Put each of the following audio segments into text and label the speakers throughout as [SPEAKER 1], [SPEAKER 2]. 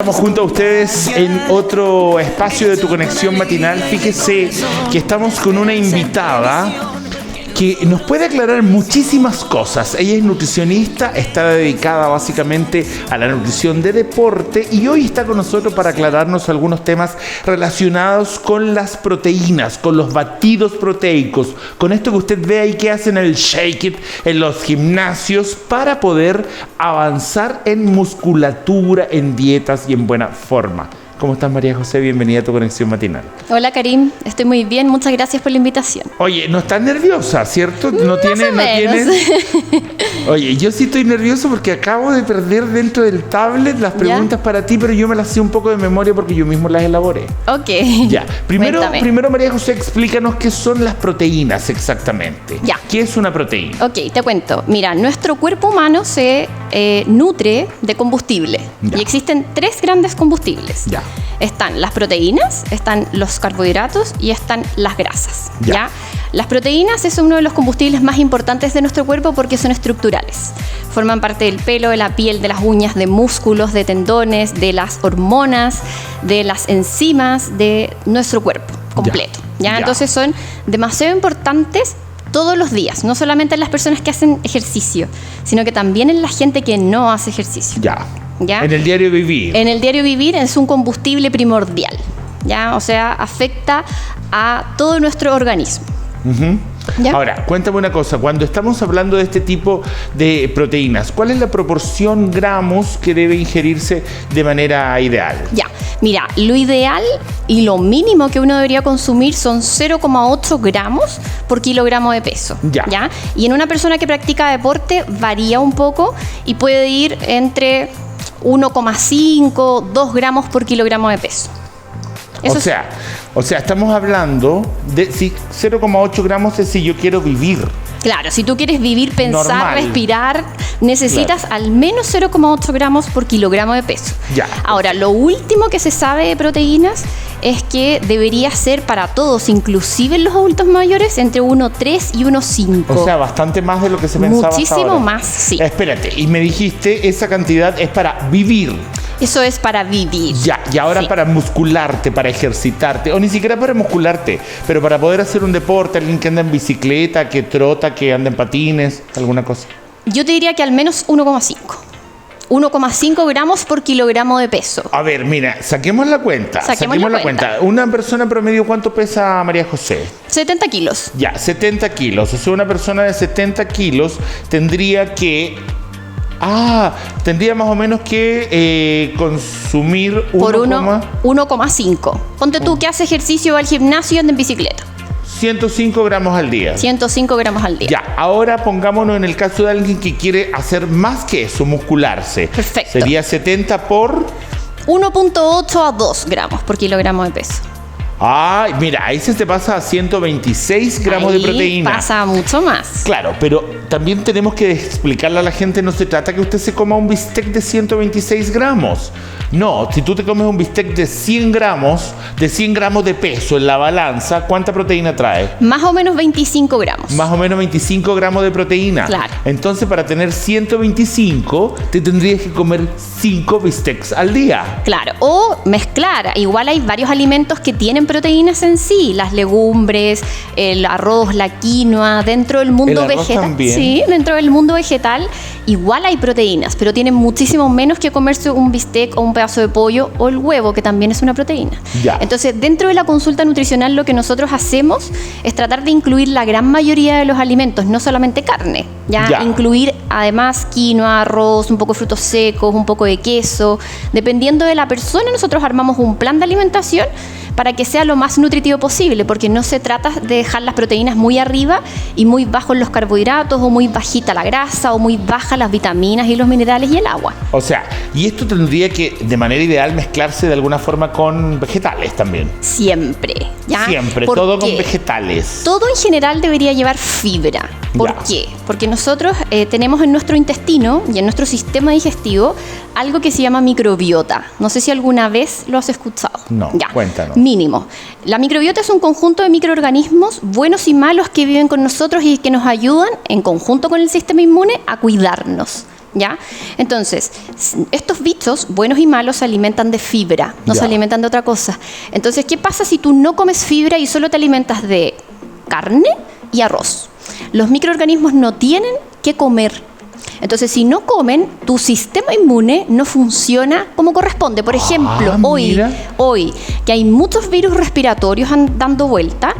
[SPEAKER 1] Estamos junto a ustedes en otro espacio de Tu Conexión Matinal. Fíjese que estamos con una invitada que nos puede aclarar muchísimas cosas. Ella es nutricionista, está dedicada básicamente a la nutrición de deporte y hoy está con nosotros para aclararnos algunos temas relacionados con las proteínas, con los batidos proteicos, con esto que usted ve ahí que hacen el shake it en los gimnasios para poder avanzar en musculatura, en dietas y en buena forma. ¿Cómo estás, María José? Bienvenida a Tu Conexión Matinal.
[SPEAKER 2] Hola, Karim. Estoy muy bien. Muchas gracias por la invitación.
[SPEAKER 1] Oye, no estás nerviosa, ¿cierto? ¿No tienes? Oye, yo sí estoy nervioso porque acabo de perder dentro del tablet las preguntas para ti, pero yo me las sé un poco de memoria porque yo mismo las elaboré.
[SPEAKER 2] Ok.
[SPEAKER 1] Ya. Primero, María José, explícanos qué son las proteínas exactamente.
[SPEAKER 2] Ya.
[SPEAKER 1] ¿Qué es una proteína?
[SPEAKER 2] Ok, te cuento. Mira, nuestro cuerpo humano se nutre de combustible.
[SPEAKER 1] Ya.
[SPEAKER 2] Y existen tres grandes combustibles.
[SPEAKER 1] Ya.
[SPEAKER 2] Están las proteínas, están los carbohidratos y están las grasas. ¿Ya? Las proteínas es uno de los combustibles más importantes de nuestro cuerpo porque son estructurales. Forman parte del pelo, de la piel, de las uñas, de músculos, de tendones, de las hormonas, de las enzimas de nuestro cuerpo completo. ¿Ya? Entonces son demasiado importantes todos los días, no solamente en las personas que hacen ejercicio, sino que también en la gente que no hace ejercicio. ¿Ya?
[SPEAKER 1] En el diario vivir.
[SPEAKER 2] En el diario vivir es un combustible primordial, ¿ya? O sea, afecta a todo nuestro organismo. ¿Ya?
[SPEAKER 1] Ahora, cuéntame una cosa, cuando estamos hablando de este tipo de proteínas, ¿cuál es la proporción gramos que debe ingerirse de manera ideal?
[SPEAKER 2] Ya, mira, lo ideal y lo mínimo que uno debería consumir son 0,8 gramos por kilogramo de peso. ¿Ya? Y en una persona que practica deporte varía un poco y puede ir entre 1,5, 2 gramos por kilogramo de peso.
[SPEAKER 1] O sea, estamos hablando de 0,8 gramos de si yo quiero vivir.
[SPEAKER 2] Claro, si tú quieres vivir, pensar,
[SPEAKER 1] normal,
[SPEAKER 2] respirar, necesitas al menos 0,8 gramos por kilogramo de peso.
[SPEAKER 1] Ya.
[SPEAKER 2] Ahora, lo último que se sabe de proteínas es que debería ser para todos, inclusive en los adultos mayores, entre 1,3 y 1,5.
[SPEAKER 1] O sea, bastante más de lo que se pensaba hasta ahora.
[SPEAKER 2] Muchísimo más, sí.
[SPEAKER 1] Espérate, y me dijiste esa cantidad es para vivir.
[SPEAKER 2] Eso es para vivir.
[SPEAKER 1] Ya, y ahora para muscularte, para ejercitarte, o ni siquiera para muscularte, pero para poder hacer un deporte, alguien que anda en bicicleta, que trota, que anda en patines, alguna cosa.
[SPEAKER 2] Yo te diría que al menos 1,5. 1,5 gramos por kilogramo de peso.
[SPEAKER 1] A ver, mira, saquemos la cuenta. Saquemos la cuenta. Una persona promedio, ¿cuánto pesa María José?
[SPEAKER 2] 70 kilos.
[SPEAKER 1] Ya, 70 kilos. O sea, una persona de 70 kilos tendría que... tendría más o menos que consumir
[SPEAKER 2] por 1,5. Ponte tú que hace ejercicio, va al gimnasio y anda en bicicleta.
[SPEAKER 1] 105 gramos al día.
[SPEAKER 2] 105 gramos al día.
[SPEAKER 1] Ya, ahora pongámonos en el caso de alguien que quiere hacer más que eso, muscularse.
[SPEAKER 2] Perfecto.
[SPEAKER 1] Sería 70 por...
[SPEAKER 2] 1,8 a 2 gramos por kilogramo de peso.
[SPEAKER 1] Ay, mira, ahí se te pasa a 126 gramos de proteína.
[SPEAKER 2] Pasa mucho más.
[SPEAKER 1] Claro, pero también tenemos que explicarle a la gente, no se trata que usted se coma un bistec de 126 gramos. No, si tú te comes un bistec de 100 gramos de peso en la balanza, ¿cuánta proteína trae?
[SPEAKER 2] Más o menos 25 gramos.
[SPEAKER 1] Más o menos 25 gramos de proteína.
[SPEAKER 2] Claro.
[SPEAKER 1] Entonces, para tener 125, te tendrías que comer 5 bistecs al día.
[SPEAKER 2] Claro, o mezclar. Igual hay varios alimentos que tienen proteínas en sí, las legumbres, el arroz, la quinoa, dentro del mundo vegetal.
[SPEAKER 1] También.
[SPEAKER 2] Sí, dentro del mundo vegetal igual hay proteínas, pero tienen muchísimo menos que comerse un bistec o un pedazo de pollo o el huevo, que también es una proteína.
[SPEAKER 1] Ya.
[SPEAKER 2] Entonces, dentro de la consulta nutricional lo que nosotros hacemos es tratar de incluir la gran mayoría de los alimentos, no solamente carne, ya. Incluir además quinoa, arroz, un poco de frutos secos, un poco de queso. Dependiendo de la persona, nosotros armamos un plan de alimentación para que sea lo más nutritivo posible, porque no se trata de dejar las proteínas muy arriba y muy bajos los carbohidratos, o muy bajita la grasa, o muy bajas las vitaminas y los minerales y el agua.
[SPEAKER 1] O sea, y esto tendría que, de manera ideal, mezclarse de alguna forma con vegetales también.
[SPEAKER 2] Siempre, ¿ya?
[SPEAKER 1] Siempre, todo con vegetales.
[SPEAKER 2] Todo en general debería llevar fibra. ¿Por qué? Porque nosotros tenemos en nuestro intestino y en nuestro sistema digestivo algo que se llama microbiota. No sé si alguna vez lo has escuchado.
[SPEAKER 1] No, cuéntanos.
[SPEAKER 2] Mínimo. La microbiota es un conjunto de microorganismos buenos y malos que viven con nosotros y que nos ayudan, en conjunto con el sistema inmune, a cuidarnos. ¿ya? Entonces, estos bichos, buenos y malos, se alimentan de fibra, no se alimentan de otra cosa. Entonces, ¿qué pasa si tú no comes fibra y solo te alimentas de carne y arroz? Los microorganismos no tienen que comer. Entonces, si no comen, tu sistema inmune no funciona como corresponde. Por ejemplo, hoy que hay muchos virus respiratorios dando vuelta,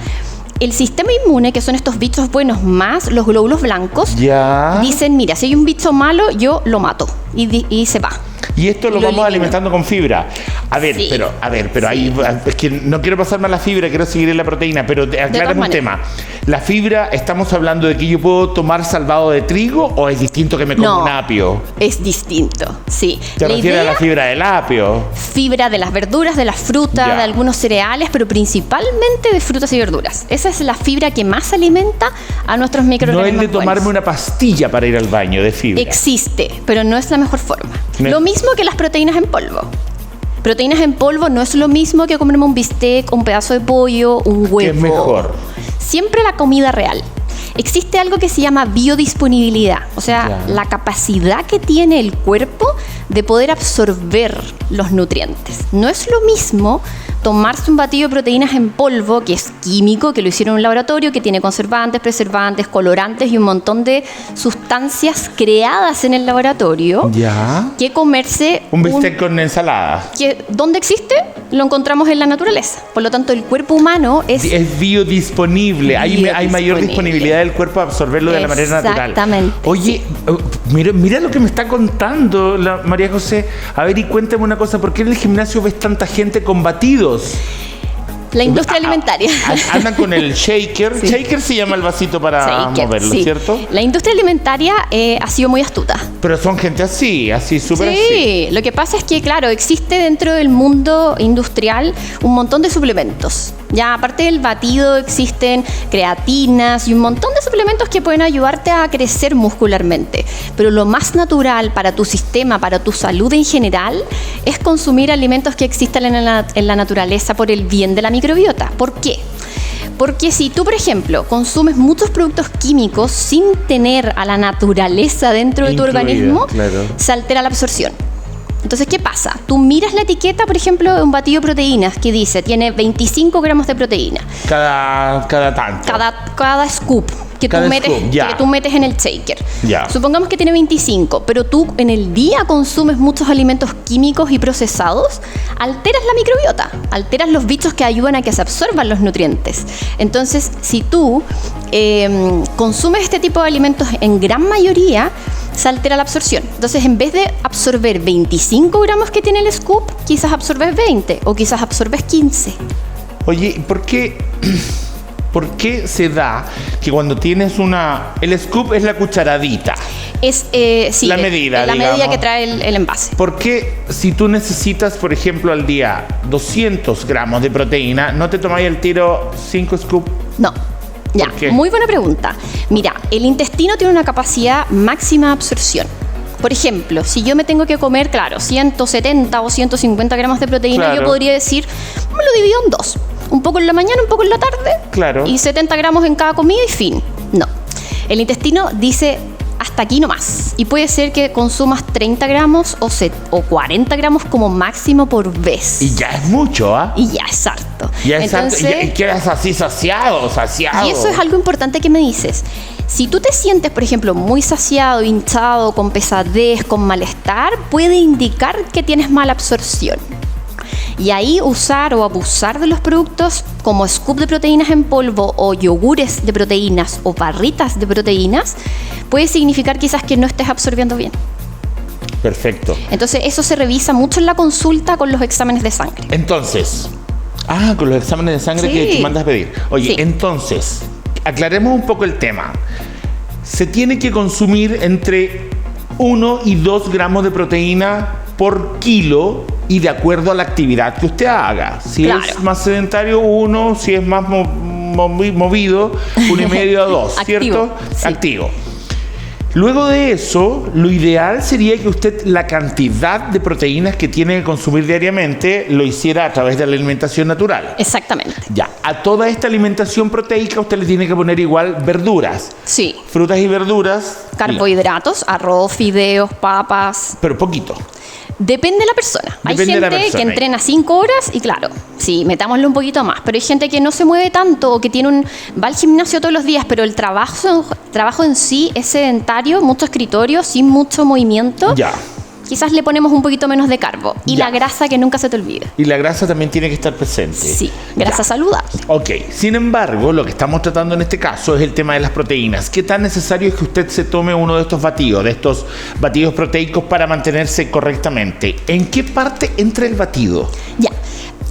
[SPEAKER 2] el sistema inmune, que son estos bichos buenos más los glóbulos blancos, dicen, mira, si hay un bicho malo, yo lo mato. Y se va.
[SPEAKER 1] Y esto lo vamos alimentando con fibra. A ver, pero ahí, es que no quiero pasarme a la fibra, quiero seguir en la proteína, pero aclárame un tema. ¿La fibra, estamos hablando de que yo puedo tomar salvado de trigo o es distinto que me como un apio?
[SPEAKER 2] Es distinto, sí.
[SPEAKER 1] ¿Te refieres a la fibra del apio?
[SPEAKER 2] Fibra de las verduras, de las frutas, de algunos cereales, pero principalmente de frutas y verduras. Esa es la fibra que más alimenta a nuestros microorganismos.
[SPEAKER 1] No es de tomarme una pastilla para ir al baño de fibra.
[SPEAKER 2] Existe, pero no es la mejor forma. Lo mismo que las proteínas en polvo. Proteínas en polvo no es lo mismo que comerme un bistec, un pedazo de pollo, un huevo.
[SPEAKER 1] ¿Qué es mejor?
[SPEAKER 2] Siempre la comida real. Existe algo que se llama biodisponibilidad, o sea, la capacidad que tiene el cuerpo de poder absorber los nutrientes. No es lo mismo tomarse un batido de proteínas en polvo, que es químico, que lo hicieron en un laboratorio, que tiene conservantes, preservantes, colorantes y un montón de sustancias creadas en el laboratorio, que comerse
[SPEAKER 1] un bistec con ensalada.
[SPEAKER 2] ¿Dónde existe? Lo encontramos en la naturaleza. Por lo tanto, el cuerpo humano es
[SPEAKER 1] biodisponible. Hay mayor disponibilidad del cuerpo a absorberlo de la manera natural.
[SPEAKER 2] Exactamente.
[SPEAKER 1] Oye, mira lo que me está contando María José. A ver, y cuéntame una cosa. ¿Por qué en el gimnasio ves tanta gente con batidos?
[SPEAKER 2] La industria alimentaria.
[SPEAKER 1] Andan con el shaker. Shaker se llama el vasito para moverlo, ¿cierto?
[SPEAKER 2] La industria alimentaria ha sido muy astuta.
[SPEAKER 1] Pero son gente así, súper así.
[SPEAKER 2] Sí, lo que pasa es que, claro, existe dentro del mundo industrial un montón de suplementos. Ya, aparte del batido, existen creatinas y un montón de suplementos que pueden ayudarte a crecer muscularmente. Pero lo más natural para tu sistema, para tu salud en general, es consumir alimentos que existen en la naturaleza por el bien de la microbiota. ¿Por qué? Porque si tú, por ejemplo, consumes muchos productos químicos sin tener a la naturaleza dentro de tu organismo, se altera la absorción. Entonces, ¿qué pasa? Tú miras la etiqueta, por ejemplo, de un batido de proteínas que dice, tiene 25 gramos de proteína.
[SPEAKER 1] Cada tanto.
[SPEAKER 2] Cada scoop que tú metes en el shaker. Supongamos que tiene 25, pero tú en el día consumes muchos alimentos químicos y procesados, alteras la microbiota, alteras los bichos que ayudan a que se absorban los nutrientes. Entonces, si tú consumes este tipo de alimentos en gran mayoría, se altera la absorción. Entonces, en vez de absorber 25 gramos que tiene el scoop, quizás absorbes 20 o quizás absorbes 15.
[SPEAKER 1] Oye, ¿por qué se da que cuando tienes el scoop es la cucharadita?
[SPEAKER 2] Es
[SPEAKER 1] la medida,
[SPEAKER 2] la medida que trae el envase.
[SPEAKER 1] ¿Por qué si tú necesitas, por ejemplo, al día 200 gramos de proteína, no te tomáis el tiro 5 scoops?
[SPEAKER 2] No. Ya, muy buena pregunta. Mira, el intestino tiene una capacidad máxima de absorción. Por ejemplo, si yo me tengo que comer, 170 o 150 gramos de proteína, yo podría decir, me lo divido en 2. Un poco en la mañana, un poco en la tarde. Y 70 gramos en cada comida y fin. No. El intestino dice, hasta aquí nomás. Y puede ser que consumas 30 gramos o 40 gramos como máximo por vez.
[SPEAKER 1] Y ya es mucho, ¿ah?
[SPEAKER 2] Y ya es harto.
[SPEAKER 1] Y quedas así saciado.
[SPEAKER 2] Y eso es algo importante que me dices. Si tú te sientes, por ejemplo, muy saciado, hinchado, con pesadez, con malestar, puede indicar que tienes mala absorción. Y ahí usar o abusar de los productos como scoop de proteínas en polvo o yogures de proteínas o barritas de proteínas puede significar quizás que no estés absorbiendo bien.
[SPEAKER 1] Perfecto.
[SPEAKER 2] Entonces eso se revisa mucho en la consulta con los exámenes de sangre.
[SPEAKER 1] Entonces, con los exámenes de sangre que mandas a pedir. Oye, entonces, aclaremos un poco el tema. Se tiene que consumir entre 1 y 2 gramos de proteína por kilo y de acuerdo a la actividad que usted haga. Si es más sedentario, 1, si es más movido, 1,5 a 2, ¿cierto?
[SPEAKER 2] Sí.
[SPEAKER 1] Activo. Luego de eso, lo ideal sería que usted la cantidad de proteínas que tiene que consumir diariamente lo hiciera a través de la alimentación natural.
[SPEAKER 2] Exactamente.
[SPEAKER 1] Ya, a toda esta alimentación proteica usted le tiene que poner igual verduras.
[SPEAKER 2] Sí.
[SPEAKER 1] Frutas y verduras.
[SPEAKER 2] Carbohidratos, arroz, fideos, papas.
[SPEAKER 1] Pero poquito.
[SPEAKER 2] Depende de la persona. Hay gente que entrena 5 horas y claro, sí, metámosle un poquito más. Pero hay gente que no se mueve tanto o que va al gimnasio todos los días, pero el trabajo en sí es sedentario, mucho escritorio, sin mucho movimiento.
[SPEAKER 1] Ya.
[SPEAKER 2] Quizás le ponemos un poquito menos de carbo. Y la grasa, que nunca se te olvide.
[SPEAKER 1] Y la grasa también tiene que estar presente.
[SPEAKER 2] Sí, grasa saludable.
[SPEAKER 1] Ok, sin embargo, lo que estamos tratando en este caso es el tema de las proteínas. ¿Qué tan necesario es que usted se tome uno de estos batidos proteicos para mantenerse correctamente? ¿En qué parte entra el batido?
[SPEAKER 2] Ya.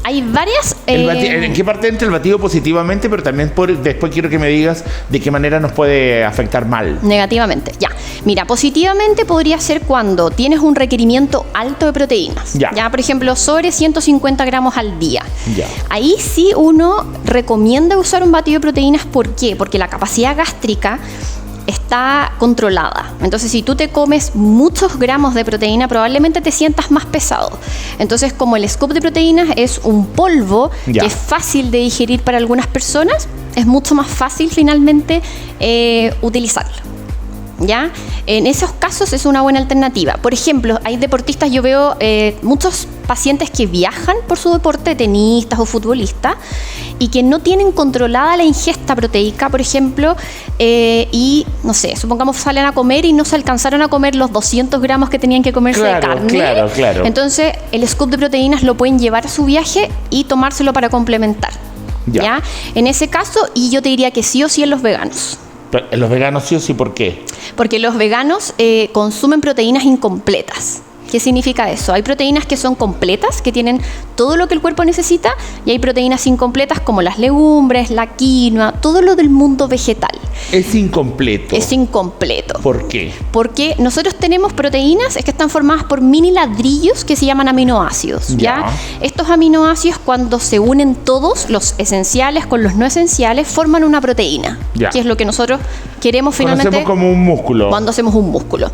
[SPEAKER 2] Hay varias...
[SPEAKER 1] ¿En qué parte entra el batido positivamente? Pero también después quiero que me digas de qué manera nos puede afectar mal.
[SPEAKER 2] Negativamente, ya. Mira, positivamente podría ser cuando tienes un requerimiento alto de proteínas. Ya, por ejemplo, sobre 150 gramos al día. Ya. Ahí sí uno recomienda usar un batido de proteínas. ¿Por qué? Porque la capacidad gástrica está controlada. Entonces, si tú te comes muchos gramos de proteína, probablemente te sientas más pesado. Entonces, como el scoop de proteínas es un polvo que es fácil de digerir para algunas personas, es mucho más fácil finalmente utilizarlo. ¿Ya? En esos casos es una buena alternativa. Por ejemplo, hay deportistas, yo veo muchos pacientes que viajan por su deporte, tenistas o futbolistas, y que no tienen controlada la ingesta proteica, por ejemplo, y no sé, supongamos salen a comer y no se alcanzaron a comer los 200 gramos que tenían que comerse de carne. Claro. Entonces, el scoop de proteínas lo pueden llevar a su viaje y tomárselo para complementar. ¿Ya? En ese caso, y yo te diría que sí o sí en los veganos.
[SPEAKER 1] ¿Los veganos sí o sí? ¿Por qué?
[SPEAKER 2] Porque los veganos consumen proteínas incompletas. ¿Qué significa eso? Hay proteínas que son completas, que tienen todo lo que el cuerpo necesita, y hay proteínas incompletas como las legumbres, la quinoa, todo lo del mundo vegetal.
[SPEAKER 1] Es incompleto.
[SPEAKER 2] Es incompleto.
[SPEAKER 1] ¿Por qué?
[SPEAKER 2] Porque nosotros tenemos proteínas que están formadas por mini ladrillos que se llaman aminoácidos. ¿Ya? Estos aminoácidos, cuando se unen todos, los esenciales con los no esenciales, forman una proteína. Que es lo que nosotros queremos finalmente.
[SPEAKER 1] Cuando hacemos como un músculo.
[SPEAKER 2] Cuando hacemos un músculo.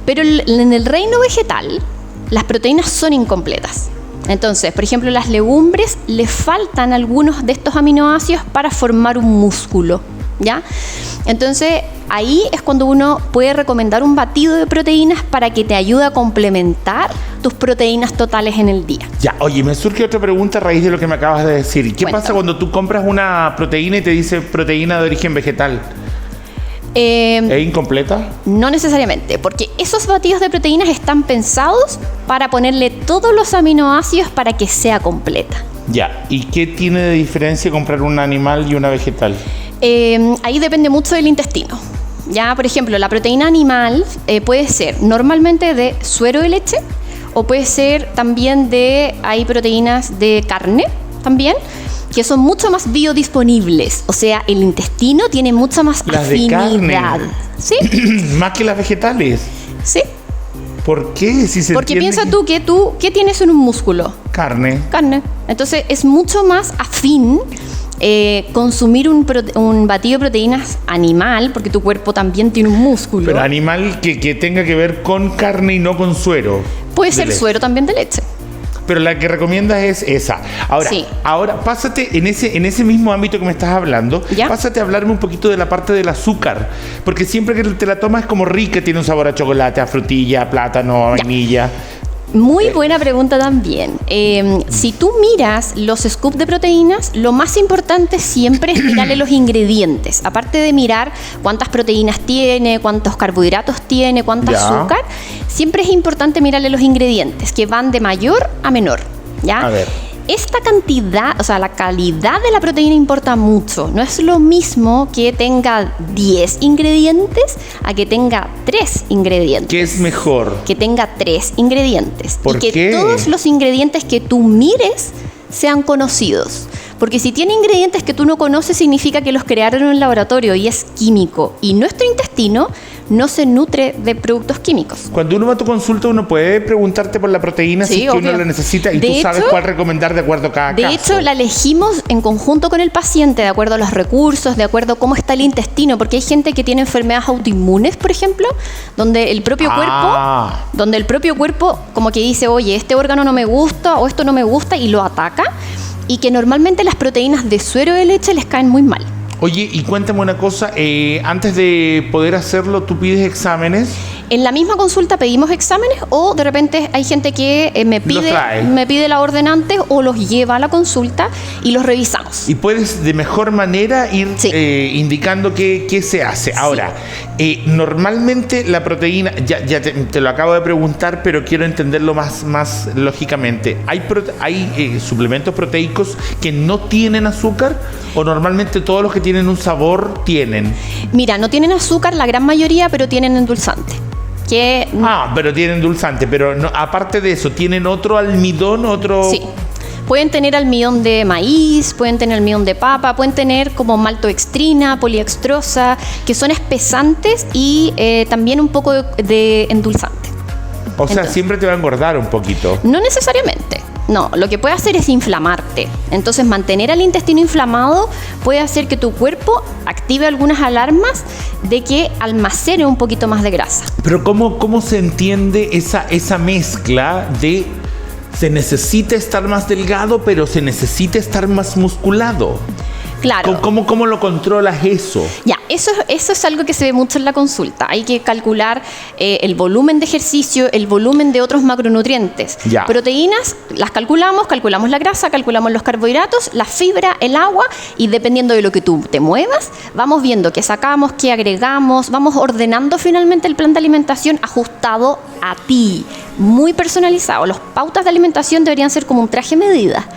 [SPEAKER 2] Pero en el reino vegetal, las proteínas son incompletas. Entonces, por ejemplo, las legumbres le faltan algunos de estos aminoácidos para formar un músculo. ¿Ya? Entonces, ahí es cuando uno puede recomendar un batido de proteínas para que te ayude a complementar tus proteínas totales en el día.
[SPEAKER 1] Ya, oye, me surge otra pregunta a raíz de lo que me acabas de decir. ¿Qué pasa cuando tú compras una proteína y te dice proteína de origen vegetal? ¿Es incompleta?
[SPEAKER 2] No necesariamente, porque esos batidos de proteínas están pensados para ponerle todos los aminoácidos para que sea completa.
[SPEAKER 1] Ya, ¿y qué tiene de diferencia comprar un animal y una vegetal?
[SPEAKER 2] Ahí depende mucho del intestino. Ya, por ejemplo, la proteína animal puede ser normalmente de suero de leche, o puede ser también hay proteínas de carne también, que son mucho más biodisponibles. O sea, el intestino tiene mucha más afinidad.
[SPEAKER 1] De carne.
[SPEAKER 2] ¿Sí?
[SPEAKER 1] Más que las vegetales.
[SPEAKER 2] Sí.
[SPEAKER 1] ¿Por qué?
[SPEAKER 2] Porque piensa tú, ¿qué tienes en un músculo?
[SPEAKER 1] Carne.
[SPEAKER 2] Entonces, es mucho más afín consumir un batido de proteínas animal, porque tu cuerpo también tiene un músculo.
[SPEAKER 1] Pero animal que tenga que ver con carne y no con suero.
[SPEAKER 2] Puede ser suero también de leche.
[SPEAKER 1] Pero la que recomiendas es esa. Ahora pásate en ese mismo ámbito que me estás hablando, pásate a hablarme un poquito de la parte del azúcar. Porque siempre que te la tomas es como rica, tiene un sabor a chocolate, a frutilla, a plátano, a vainilla.
[SPEAKER 2] Muy buena pregunta también. Si tú miras los scoops de proteínas, lo más importante siempre es mirarle los ingredientes. Aparte de mirar cuántas proteínas tiene, cuántos carbohidratos tiene, cuánto azúcar, siempre es importante mirarle los ingredientes, que van de mayor a menor. ¿Ya?
[SPEAKER 1] A ver.
[SPEAKER 2] Esta cantidad, o sea, la calidad de la proteína importa mucho. No es lo mismo que tenga 10 ingredientes a que tenga 3 ingredientes.
[SPEAKER 1] ¿Qué es mejor?
[SPEAKER 2] Que tenga 3 ingredientes.
[SPEAKER 1] ¿Por qué?
[SPEAKER 2] Que todos los ingredientes que tú mires sean conocidos. Porque si tiene ingredientes que tú no conoces, significa que los crearon en el laboratorio y es químico. Y nuestro intestino no se nutre de productos químicos.
[SPEAKER 1] Cuando uno va a tu consulta, uno puede preguntarte por la proteína si es que uno la necesita y tú sabes cuál recomendar de acuerdo a cada caso.
[SPEAKER 2] De hecho, la elegimos en conjunto con el paciente, de acuerdo a los recursos, de acuerdo a cómo está el intestino, porque hay gente que tiene enfermedades autoinmunes, por ejemplo, donde el propio cuerpo como que dice, oye, este órgano no me gusta o esto no me gusta y lo ataca, y que normalmente las proteínas de suero de leche les caen muy mal.
[SPEAKER 1] Oye, y cuéntame una cosa, antes de poder hacerlo, ¿tú pides exámenes?
[SPEAKER 2] En la misma consulta pedimos exámenes o de repente hay gente que me pide la orden antes o los lleva a la consulta y los revisamos.
[SPEAKER 1] Y puedes de mejor manera ir indicando qué se hace. Ahora, normalmente la proteína, ya te lo acabo de preguntar, pero quiero entenderlo más lógicamente. ¿Hay suplementos proteicos que no tienen azúcar o normalmente todos los que tienen un sabor tienen?
[SPEAKER 2] Mira, no tienen azúcar la gran mayoría, pero tienen endulzante.
[SPEAKER 1] Pero tienen endulzante, pero no, aparte de eso, ¿tienen otro almidón,
[SPEAKER 2] Sí. Pueden tener almidón de maíz, pueden tener almidón de papa, pueden tener como maltodextrina, poliextrosa, que son espesantes y también un poco de endulzante.
[SPEAKER 1] O sea, siempre te va a engordar un poquito.
[SPEAKER 2] No necesariamente. No, lo que puede hacer es inflamarte. Entonces, mantener el intestino inflamado puede hacer que tu cuerpo active algunas alarmas de que almacene un poquito más de grasa.
[SPEAKER 1] Pero ¿cómo se entiende esa mezcla de se necesita estar más delgado, pero se necesita estar más musculado?
[SPEAKER 2] Claro.
[SPEAKER 1] ¿Cómo lo controlas eso?
[SPEAKER 2] Ya, eso es algo que se ve mucho en la consulta. Hay que calcular el volumen de ejercicio, el volumen de otros macronutrientes.
[SPEAKER 1] Ya.
[SPEAKER 2] Proteínas, las calculamos la grasa, calculamos los carbohidratos, la fibra, el agua, y dependiendo de lo que tú te muevas, vamos viendo qué sacamos, qué agregamos, vamos ordenando finalmente el plan de alimentación ajustado a ti, muy personalizado. Las pautas de alimentación deberían ser como un traje medida.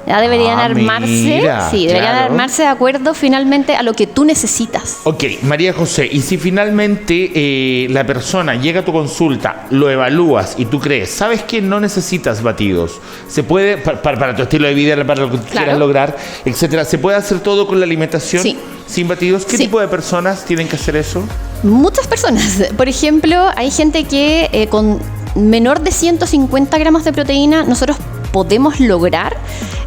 [SPEAKER 2] Ya deberían armarse de acuerdo finalmente a lo que tú necesitas.
[SPEAKER 1] Ok, María José, y si finalmente la persona llega a tu consulta, lo evalúas y tú crees, ¿sabes que no necesitas batidos? Se puede, para tu estilo de vida, para lo que tú quieras lograr, etcétera, ¿se puede hacer todo con la alimentación?
[SPEAKER 2] Sí.
[SPEAKER 1] ¿Sin batidos? ¿Qué tipo de personas tienen que hacer eso?
[SPEAKER 2] Muchas personas. Por ejemplo, hay gente que con menor de 150 gramos de proteína, nosotros podemos lograr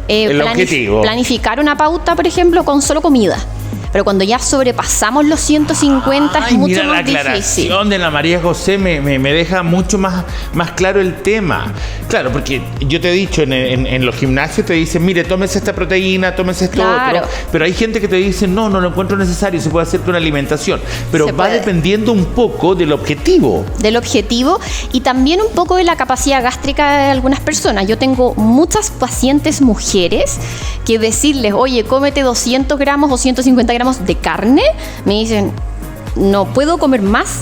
[SPEAKER 2] planificar una pauta, por ejemplo, con solo comida. Pero cuando ya sobrepasamos los 150 es mucho más difícil. La aclaración
[SPEAKER 1] de la María José me deja mucho más claro el tema. Claro, porque yo te he dicho, en los gimnasios te dicen, mire, tómese esta proteína, tómese esto otro. Pero hay gente que te dice, no lo encuentro necesario, se puede hacer con alimentación. Pero va dependiendo un poco del objetivo.
[SPEAKER 2] Del objetivo y también un poco de la capacidad gástrica de algunas personas. Yo tengo muchas pacientes mujeres que decirles, oye, cómete 200 gramos o 150 gramos de carne, me dicen, no puedo comer más,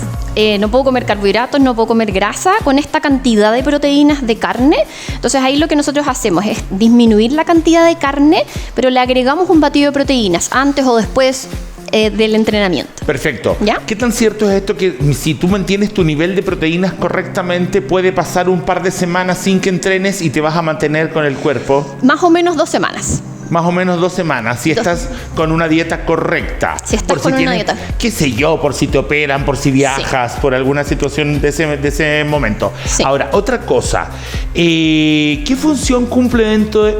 [SPEAKER 2] no puedo comer carbohidratos, no puedo comer grasa con esta cantidad de proteínas de carne. Entonces ahí lo que nosotros hacemos es disminuir la cantidad de carne, pero le agregamos un batido de proteínas antes o después del entrenamiento.
[SPEAKER 1] Perfecto.
[SPEAKER 2] ¿Ya?
[SPEAKER 1] ¿Qué tan cierto es esto que si tú mantienes tu nivel de proteínas correctamente, puede pasar un par de semanas sin que entrenes y te vas a mantener con el cuerpo?
[SPEAKER 2] Más o menos 2 semanas.
[SPEAKER 1] Más o menos 2 semanas, si estás con una dieta correcta.
[SPEAKER 2] Si estás con una dieta.
[SPEAKER 1] Qué sé yo, por si te operan, por si viajas, por alguna situación de ese momento.
[SPEAKER 2] Sí.
[SPEAKER 1] Ahora, otra cosa. ¿Qué función cumple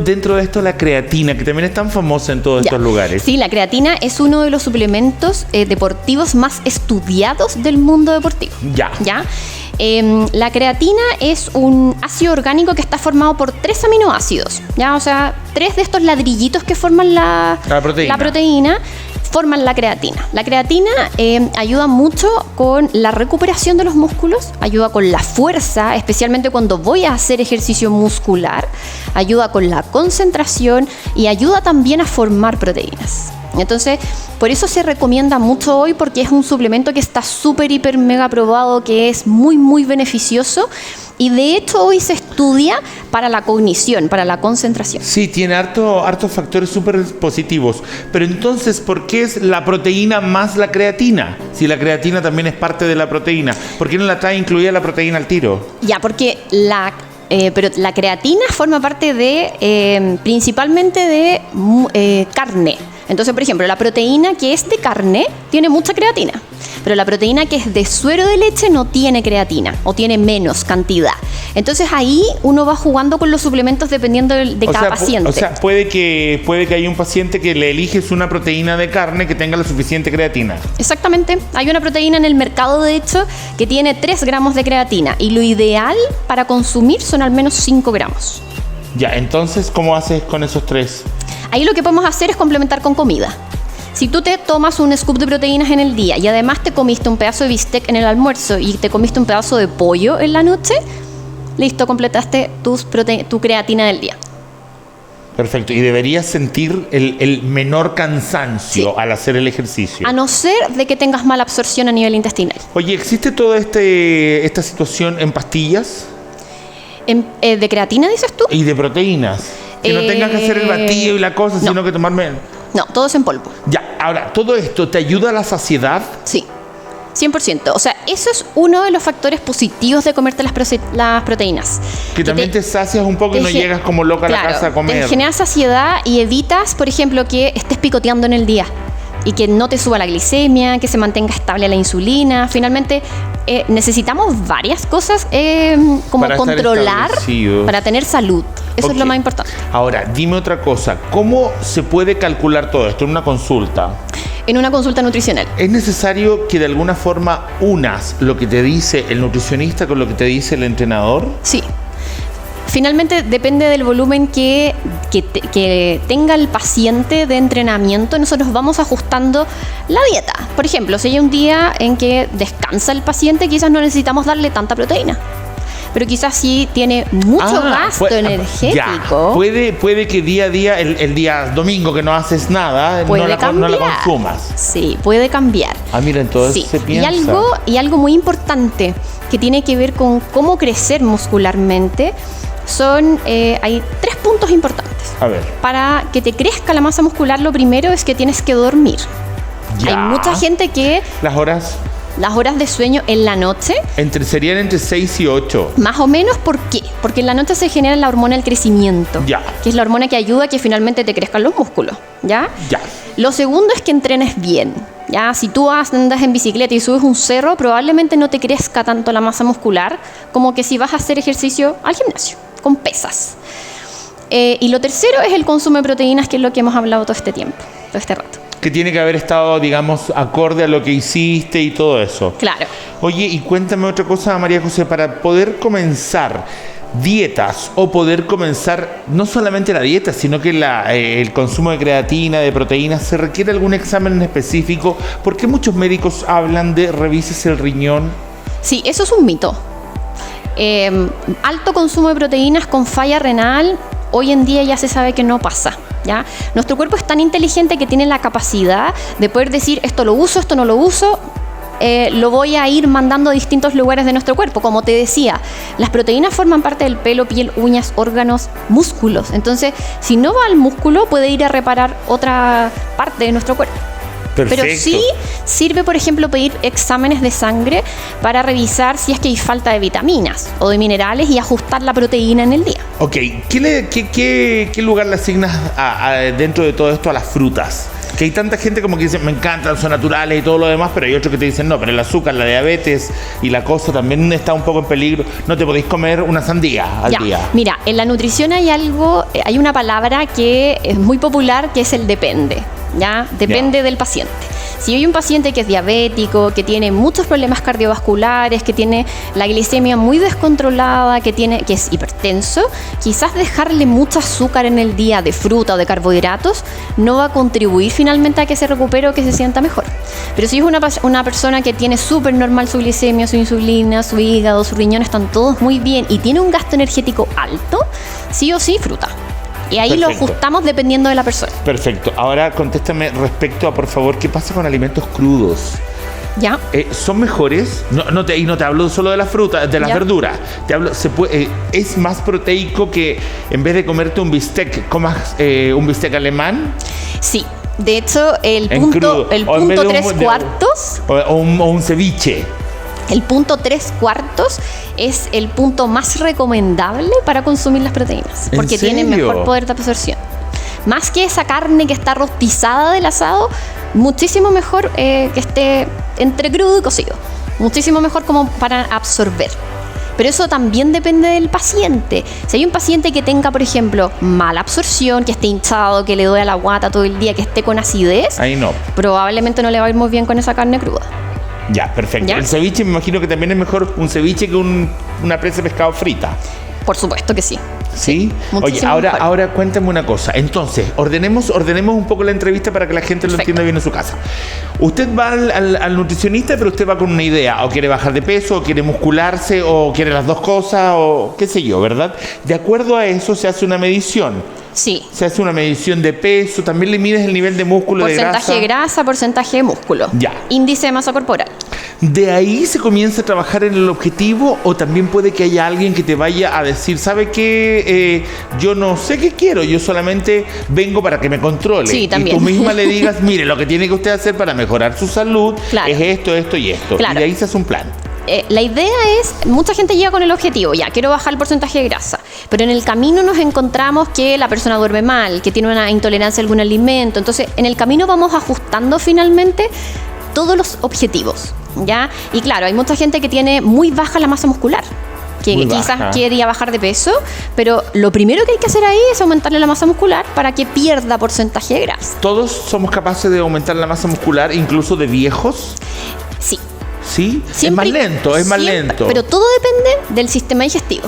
[SPEAKER 1] dentro de esto la creatina, que también es tan famosa en todos estos lugares?
[SPEAKER 2] Sí, la creatina es uno de los suplementos deportivos más estudiados del mundo deportivo.
[SPEAKER 1] ¿Ya?
[SPEAKER 2] La creatina es un ácido orgánico que está formado por 3 aminoácidos, ¿ya? O sea, 3 de estos ladrillitos que forman la proteína forman la creatina. La creatina ayuda mucho con la recuperación de los músculos, ayuda con la fuerza, especialmente cuando voy a hacer ejercicio muscular, ayuda con la concentración y ayuda también a formar proteínas. Entonces, por eso se recomienda mucho hoy, porque es un suplemento que está súper, hiper, mega probado, que es muy, muy beneficioso. Y de hecho hoy se estudia para la cognición, para la concentración.
[SPEAKER 1] Sí, tiene hartos factores súper positivos. Pero entonces, ¿por qué es la proteína más la creatina? Si la creatina también es parte de la proteína, ¿por qué no la trae incluida la proteína al tiro?
[SPEAKER 2] Ya, porque pero la creatina forma parte de principalmente de carne. Entonces, por ejemplo, la proteína que es de carne tiene mucha creatina, pero la proteína que es de suero de leche no tiene creatina o tiene menos cantidad. Entonces ahí uno va jugando con los suplementos dependiendo de cada paciente.
[SPEAKER 1] O sea, puede que haya un paciente que le eliges una proteína de carne que tenga la suficiente creatina.
[SPEAKER 2] Exactamente. Hay una proteína en el mercado, de hecho, que tiene 3 gramos de creatina y lo ideal para consumir son al menos 5 gramos.
[SPEAKER 1] Ya, entonces, ¿cómo haces con esos 3?
[SPEAKER 2] Ahí lo que podemos hacer es complementar con comida. Si tú te tomas un scoop de proteínas en el día y además te comiste un pedazo de bistec en el almuerzo y te comiste un pedazo de pollo en la noche, listo, completaste tu creatina del día.
[SPEAKER 1] Perfecto. Y deberías sentir el menor cansancio al hacer el ejercicio.
[SPEAKER 2] A no ser de que tengas mala absorción a nivel intestinal.
[SPEAKER 1] Oye, ¿existe toda esta situación en pastillas?
[SPEAKER 2] ¿De creatina dices tú?
[SPEAKER 1] Y de proteínas. Que no tengas que hacer el batido y la cosa,
[SPEAKER 2] no.
[SPEAKER 1] sino que tomarme...
[SPEAKER 2] No, todo es en polvo.
[SPEAKER 1] Ya, ahora, ¿todo esto te ayuda a la saciedad?
[SPEAKER 2] Sí, 100%. O sea, eso es uno de los factores positivos de comerte las proteínas.
[SPEAKER 1] Que también te sacias un poco y no llegas como loca a la casa a comer.
[SPEAKER 2] Te genera saciedad y evitas, por ejemplo, que estés picoteando en el día y que no te suba la glicemia, que se mantenga estable la insulina. Finalmente, necesitamos varias cosas como para controlar para tener salud. Eso es lo más importante.
[SPEAKER 1] Ahora, dime otra cosa. ¿Cómo se puede calcular todo esto en una consulta?
[SPEAKER 2] En una consulta nutricional.
[SPEAKER 1] ¿Es necesario que de alguna forma unas lo que te dice el nutricionista con lo que te dice el entrenador?
[SPEAKER 2] Sí. Finalmente depende del volumen que tenga el paciente de entrenamiento. Nosotros vamos ajustando la dieta. Por ejemplo, si hay un día en que descansa el paciente, quizás no necesitamos darle tanta proteína. Pero quizás sí tiene mucho gasto energético.
[SPEAKER 1] Puede que día a día, el día domingo que no haces nada, no la consumas.
[SPEAKER 2] Sí, puede cambiar.
[SPEAKER 1] Mira, entonces se piensa.
[SPEAKER 2] Y algo muy importante que tiene que ver con cómo crecer muscularmente hay 3 puntos importantes.
[SPEAKER 1] A ver.
[SPEAKER 2] Para que te crezca la masa muscular, lo primero es que tienes que dormir. Ya. Hay mucha gente que...
[SPEAKER 1] Las horas
[SPEAKER 2] de sueño en la noche
[SPEAKER 1] serían entre 6 y 8.
[SPEAKER 2] Más o menos, ¿por qué? Porque en la noche se genera la hormona del crecimiento, que es la hormona que ayuda a que finalmente te crezcan los músculos, ¿ya? Lo segundo es que entrenes bien, ¿ya? Si tú andas en bicicleta y subes un cerro, probablemente no te crezca tanto la masa muscular como que si vas a hacer ejercicio al gimnasio, con pesas. Y lo tercero es el consumo de proteínas, que es lo que hemos hablado todo este tiempo, todo este rato.
[SPEAKER 1] Que tiene que haber estado, digamos, acorde a lo que hiciste y todo eso.
[SPEAKER 2] Claro.
[SPEAKER 1] Oye, y cuéntame otra cosa, María José, para poder comenzar dietas o poder comenzar no solamente la dieta, sino que el consumo de creatina, de proteínas, ¿se requiere algún examen en específico? ¿Por qué muchos médicos hablan de revises el riñón?
[SPEAKER 2] Sí, eso es un mito. Alto consumo de proteínas con falla renal, hoy en día ya se sabe que no pasa. ¿Ya? Nuestro cuerpo es tan inteligente que tiene la capacidad de poder decir esto lo uso, esto no lo uso, lo voy a ir mandando a distintos lugares de nuestro cuerpo. Como te decía, las proteínas forman parte del pelo, piel, uñas, órganos, músculos. Entonces, si no va al músculo, puede ir a reparar otra parte de nuestro cuerpo.
[SPEAKER 1] Perfecto.
[SPEAKER 2] Pero sí sirve, por ejemplo, pedir exámenes de sangre para revisar si es que hay falta de vitaminas o de minerales y ajustar la proteína en el día.
[SPEAKER 1] Ok, ¿qué lugar le asignas dentro de todo esto a las frutas? Que hay tanta gente como que dice, me encantan, son naturales y todo lo demás, pero hay otros que te dicen, no, pero el azúcar, la diabetes y la cosa también está un poco en peligro. No te podéis comer una sandía al día.
[SPEAKER 2] Mira, en la nutrición hay una palabra que es muy popular, que es el depende. ¿Ya? Depende del paciente. Si hay un paciente que es diabético, que tiene muchos problemas cardiovasculares, que tiene la glicemia muy descontrolada, que es hipertenso, quizás dejarle mucho azúcar en el día de fruta o de carbohidratos no va a contribuir finalmente a que se recupere o que se sienta mejor. Pero si es una persona que tiene súper normal su glicemia, su insulina, su hígado, sus riñones están todos muy bien y tiene un gasto energético alto, sí o sí fruta. Y ahí lo ajustamos dependiendo de la persona.
[SPEAKER 1] Perfecto. Ahora contéstame respecto a, por favor, ¿qué pasa con alimentos crudos?
[SPEAKER 2] ¿Ya?
[SPEAKER 1] ¿Son mejores? Y no te hablo solo de las frutas, de las verduras. Te hablo, ¿es más proteico que en vez de comerte un bistec, comas un bistec alemán?
[SPEAKER 2] Sí. De hecho, el punto 3/4...
[SPEAKER 1] O un ceviche.
[SPEAKER 2] El punto 3/4 es el punto más recomendable para consumir las proteínas, porque tienen mejor poder de absorción. Más que esa carne que está rostizada del asado, muchísimo mejor que esté entre crudo y cocido. Muchísimo mejor como para absorber. Pero eso también depende del paciente. Si hay un paciente que tenga, por ejemplo, mala absorción, que esté hinchado, que le duele la guata todo el día, que esté con acidez,
[SPEAKER 1] ahí no.
[SPEAKER 2] Probablemente no le va a ir muy bien con esa carne cruda.
[SPEAKER 1] Ya, perfecto. ¿Ya? El ceviche me imagino que también es mejor un ceviche que una presa de pescado frita.
[SPEAKER 2] Por supuesto que sí.
[SPEAKER 1] ¿Sí? Oye, ahora cuéntame una cosa. Entonces, ordenemos un poco la entrevista para que la gente lo entienda bien en su casa. Usted va al nutricionista, pero usted va con una idea. O quiere bajar de peso, o quiere muscularse, o quiere las dos cosas, o qué sé yo, ¿verdad? De acuerdo a eso se hace una medición.
[SPEAKER 2] Sí.
[SPEAKER 1] Se hace una medición de peso, también le mides el nivel de músculo, de grasa.
[SPEAKER 2] Porcentaje de grasa, porcentaje de músculo.
[SPEAKER 1] Ya.
[SPEAKER 2] Índice de masa corporal.
[SPEAKER 1] ¿De ahí se comienza a trabajar en el objetivo o también puede que haya alguien que te vaya a decir, ¿sabe qué? Yo no sé qué quiero, yo solamente vengo para que me controle?
[SPEAKER 2] Sí, también.
[SPEAKER 1] Y tú misma le digas, mire, lo que tiene que usted hacer para mejorar su salud es esto, esto y esto.
[SPEAKER 2] Claro.
[SPEAKER 1] Y de ahí se hace un plan.
[SPEAKER 2] La idea es, mucha gente llega con el objetivo, ya, quiero bajar el porcentaje de grasa, pero en el camino nos encontramos que la persona duerme mal, que tiene una intolerancia a algún alimento, entonces en el camino vamos ajustando finalmente todos los objetivos, ¿ya? Y claro, hay mucha gente que tiene muy baja la masa muscular, que quizás quería bajar de peso, pero lo primero que hay que hacer ahí es aumentarle la masa muscular para que pierda porcentaje de grasa.
[SPEAKER 1] ¿Todos somos capaces de aumentar la masa muscular, incluso de viejos?
[SPEAKER 2] Sí.
[SPEAKER 1] ¿Sí? Siempre, es más lento.
[SPEAKER 2] Pero todo depende del sistema digestivo.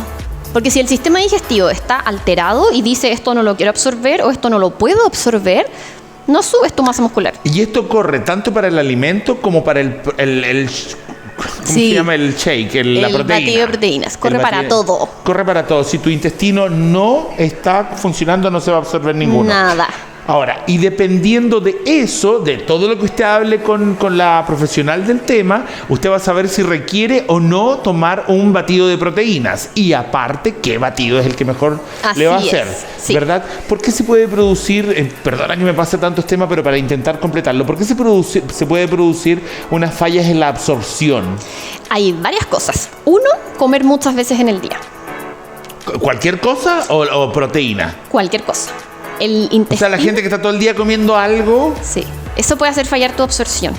[SPEAKER 2] Porque si el sistema digestivo está alterado y dice esto no lo quiero absorber o esto no lo puedo absorber, no subes tu masa muscular.
[SPEAKER 1] Y esto corre tanto para el alimento como para el ¿cómo se llama? El shake, la proteína. El
[SPEAKER 2] batido de proteínas. Corre para todo.
[SPEAKER 1] Corre para todo. Si tu intestino no está funcionando, no se va a absorber ninguno.
[SPEAKER 2] Nada.
[SPEAKER 1] Ahora, y dependiendo de eso, de todo lo que usted hable con la profesional del tema, usted va a saber si requiere o no tomar un batido de proteínas. Y aparte, qué batido es el que mejor le va a hacer. Sí. ¿Verdad? ¿Por qué se puede producir, perdona que me pase tantos temas, pero para intentar completarlo, ¿por qué se puede producir unas fallas en la absorción?
[SPEAKER 2] Hay varias cosas. Uno, comer muchas veces en el día.
[SPEAKER 1] ¿Cualquier cosa o proteína?
[SPEAKER 2] Cualquier cosa. El intestino.
[SPEAKER 1] O sea, la gente que está todo el día comiendo algo.
[SPEAKER 2] Sí, eso puede hacer fallar tu absorción.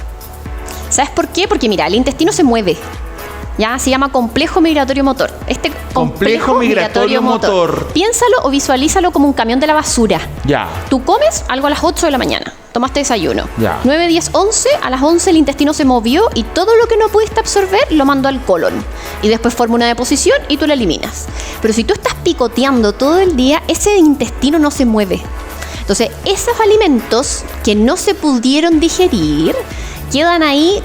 [SPEAKER 2] ¿Sabes por qué? Porque mira, el intestino se mueve. Ya se llama complejo migratorio motor. Este complejo migratorio motor. Piénsalo o visualízalo como un camión de la basura.
[SPEAKER 1] Ya.
[SPEAKER 2] Tú comes algo a las 8 de la mañana. Tomaste desayuno.
[SPEAKER 1] Ya.
[SPEAKER 2] 9, 10, 11. A las 11 el intestino se movió y todo lo que no pudiste absorber lo mandó al colon. Y después forma una deposición y tú la eliminas. Pero si tú estás picoteando todo el día, ese intestino no se mueve. Entonces, esos alimentos que no se pudieron digerir quedan ahí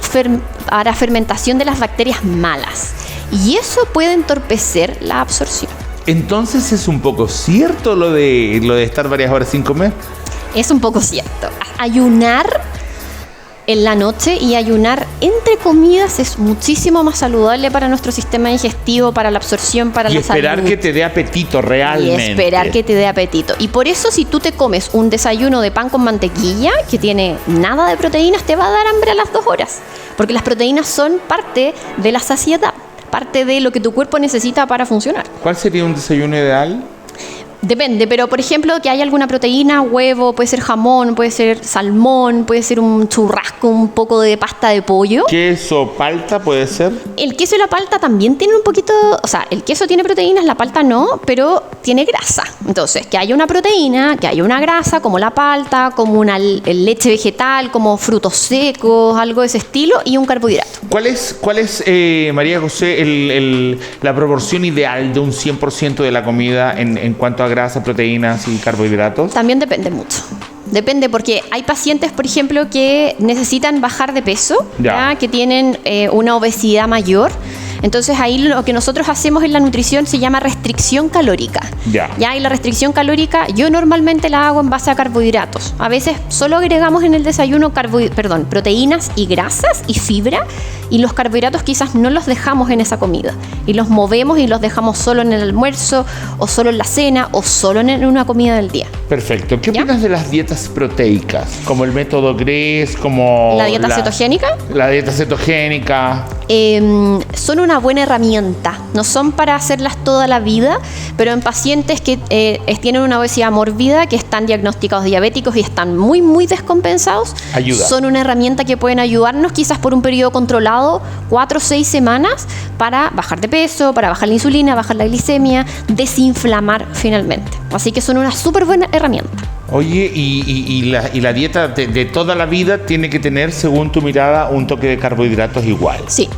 [SPEAKER 2] para fermentación de las bacterias malas. Y eso puede entorpecer la absorción.
[SPEAKER 1] Entonces, ¿es un poco cierto lo de estar varias horas sin comer?
[SPEAKER 2] Es un poco cierto. Ayunar en la noche y ayunar entre comidas es muchísimo más saludable para nuestro sistema digestivo, para la absorción, para la salud.
[SPEAKER 1] Y esperar que te dé apetito realmente.
[SPEAKER 2] Y esperar que te dé apetito. Y por eso si tú te comes un desayuno de pan con mantequilla, que tiene nada de proteínas, te va a dar hambre a las 2 horas. Porque las proteínas son parte de la saciedad, parte de lo que tu cuerpo necesita para funcionar.
[SPEAKER 1] ¿Cuál sería un desayuno ideal?
[SPEAKER 2] Depende, pero por ejemplo que haya alguna proteína, huevo, puede ser jamón, puede ser salmón, puede ser un churrasco, un poco de pasta de pollo.
[SPEAKER 1] ¿Queso, palta puede ser?
[SPEAKER 2] El queso y la palta también tienen un poquito, o sea, el queso tiene proteínas, la palta no, pero tiene grasa. Entonces, que haya una proteína, que haya una grasa, como la palta, como una leche vegetal, como frutos secos, algo de ese estilo, y un carbohidrato.
[SPEAKER 1] ¿Cuál es María José, la proporción ideal de un 100% de la comida en cuanto a grasa, proteínas y carbohidratos?
[SPEAKER 2] También depende mucho. Depende porque hay pacientes, por ejemplo, que necesitan bajar de peso, ¿ya? Que tienen una obesidad mayor. Entonces ahí lo que nosotros hacemos en la nutrición se llama restricción calórica. Ya, y la restricción calórica yo normalmente la hago en base a carbohidratos. A veces solo agregamos en el desayuno proteínas y grasas y fibra, y los carbohidratos quizás no los dejamos en esa comida y los movemos y los dejamos solo en el almuerzo o solo en la cena o solo en una comida del día.
[SPEAKER 1] Perfecto. ¿Qué opinas de las dietas proteicas? Como el método GRES, como...
[SPEAKER 2] ¿La dieta cetogénica?
[SPEAKER 1] La dieta cetogénica.
[SPEAKER 2] Son una buena herramienta. No son para hacerlas toda la vida, pero en pacientes que tienen una obesidad mórbida, que están diagnosticados diabéticos y están muy, muy descompensados,
[SPEAKER 1] ayuda.
[SPEAKER 2] Son una herramienta que pueden ayudarnos quizás por un periodo controlado, 4 o 6 semanas, para bajar de peso, para bajar la insulina, bajar la glicemia, desinflamar finalmente. Así que son una súper buena herramienta.
[SPEAKER 1] Oye, y la dieta de toda la vida tiene que tener, según tu mirada, un toque de carbohidratos igual.
[SPEAKER 2] Sí.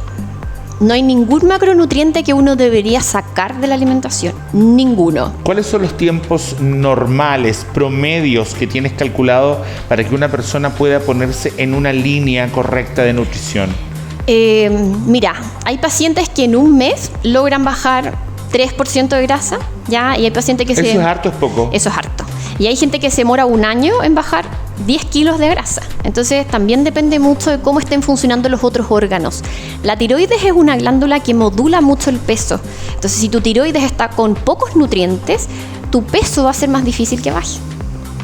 [SPEAKER 2] No hay ningún macronutriente que uno debería sacar de la alimentación. Ninguno.
[SPEAKER 1] ¿Cuáles son los tiempos normales, promedios que tienes calculado para que una persona pueda ponerse en una línea correcta de nutrición?
[SPEAKER 2] Mira, hay pacientes que en un mes logran bajar 3% de grasa, ¿ya? Y hay pacientes que
[SPEAKER 1] ¿Eso es harto o es poco?
[SPEAKER 2] Eso es harto. Y hay gente que se demora un año en bajar 10 kilos de grasa. Entonces también depende mucho de cómo estén funcionando los otros órganos. La tiroides es una glándula que modula mucho el peso. Entonces si tu tiroides está con pocos nutrientes, tu peso va a ser más difícil que baje.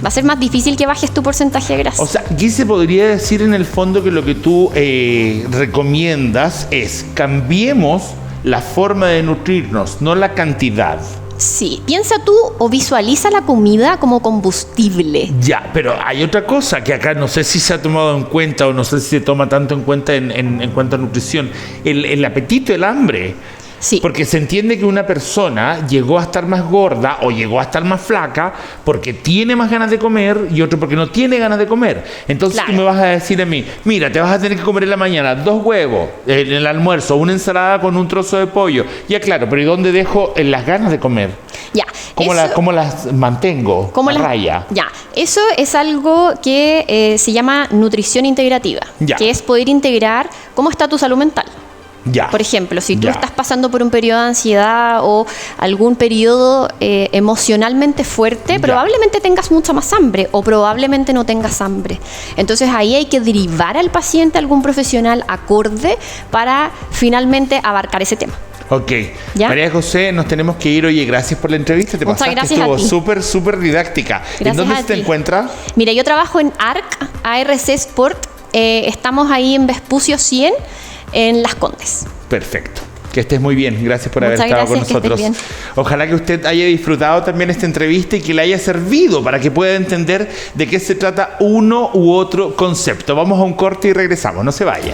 [SPEAKER 2] Va a ser más difícil que bajes tu porcentaje de grasa.
[SPEAKER 1] O sea, aquí se podría decir en el fondo que lo que tú recomiendas es cambiemos la forma de nutrirnos, no la cantidad.
[SPEAKER 2] Sí, piensa tú o visualiza la comida como combustible.
[SPEAKER 1] Ya, pero hay otra cosa que acá no sé si se ha tomado en cuenta o no sé si se toma tanto en cuenta en cuanto a nutrición. El apetito, el hambre.
[SPEAKER 2] Sí.
[SPEAKER 1] Porque se entiende que una persona llegó a estar más gorda o llegó a estar más flaca porque tiene más ganas de comer y otro porque no tiene ganas de comer. Entonces
[SPEAKER 2] claro.
[SPEAKER 1] Tú me vas a decir a mí, mira, te vas a tener que comer en la mañana 2 huevos, en el almuerzo, una ensalada con un trozo de pollo. Ya claro, pero ¿y dónde dejo las ganas de comer?
[SPEAKER 2] Ya.
[SPEAKER 1] ¿Cómo las mantengo a raya?
[SPEAKER 2] Ya, eso es algo que se llama nutrición integrativa, que es poder integrar cómo está tu salud mental.
[SPEAKER 1] Ya.
[SPEAKER 2] Por ejemplo, si tú estás pasando por un periodo de ansiedad o algún periodo emocionalmente fuerte, probablemente tengas mucha más hambre o probablemente no tengas hambre. Entonces ahí hay que derivar al paciente a algún profesional acorde para finalmente abarcar ese tema.
[SPEAKER 1] Ok. ¿Ya? María José, nos tenemos que ir. Oye, gracias por la entrevista.
[SPEAKER 2] Muchas gracias.
[SPEAKER 1] Estuvo súper didáctica. ¿En dónde se te encuentra?
[SPEAKER 2] Mira, yo trabajo en ARC Sport. Estamos ahí en Vespucio 100. En Las Condes.
[SPEAKER 1] Perfecto. Que estés muy bien. Gracias por haber estado con nosotros. Ojalá que usted haya disfrutado también esta entrevista y que le haya servido para que pueda entender de qué se trata uno u otro concepto. Vamos a un corte y regresamos. No se vaya.